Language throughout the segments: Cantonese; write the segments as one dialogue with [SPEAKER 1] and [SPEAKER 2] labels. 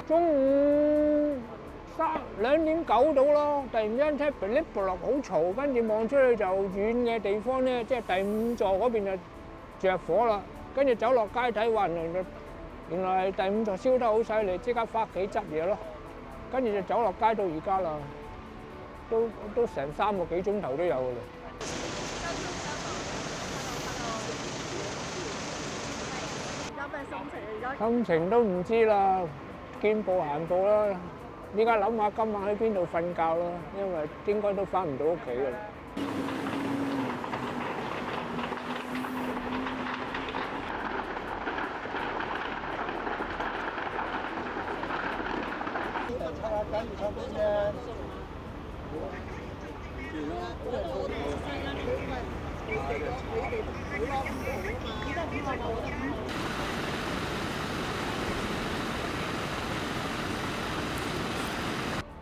[SPEAKER 1] 中午2點9到咯，突然間聽噼哩啪啦好嘈，跟住望出去就遠嘅地方咧，即係第5座嗰邊就着火啦。跟住走落街睇，話原來係第5座燒得好犀利，即刻翻屋企執嘢咯。跟住就走落街到而家啦，都成3個幾鐘頭都有㗎啦。
[SPEAKER 2] 有咩心情而家？
[SPEAKER 1] 心情都唔知啦，見步行步啦。依家諗下今晚喺邊度瞓覺啦，因為應該都翻唔到屋企㗎啦。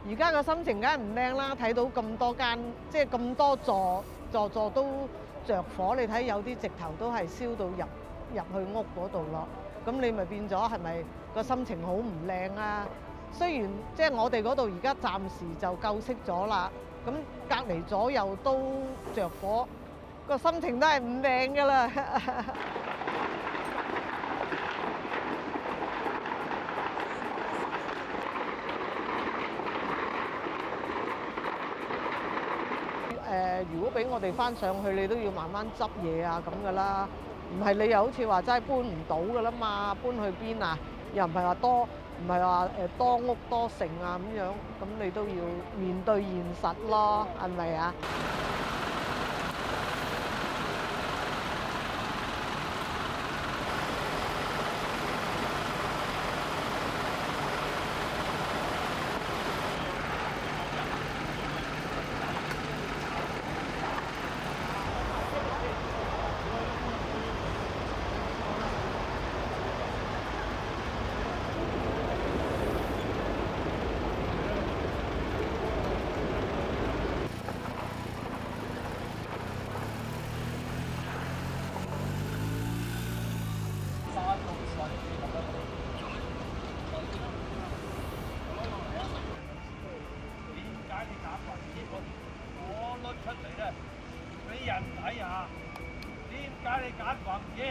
[SPEAKER 3] 而家個心情梗係唔靚啦，睇到咁多間，即係咁多座都着火，你睇有啲直頭都係燒到入去屋嗰度咯。咁你咪變咗係咪個心情好唔靚啊？雖然即係我哋嗰度而家暫時就救熄咗啦，咁隔離左右都着火，個心情都係唔靚㗎啦。如果俾我哋翻上去，你都要慢慢執嘢啊咁噶啦，唔係你又好似話真係搬唔到噶啦嘛，搬去邊啊？又唔係話多，唔係話多屋多城啊咁樣，咁你都要面對現實咯，係咪啊？
[SPEAKER 4] 我攞出嚟咧，俾人睇下，點解你揀橫嘢？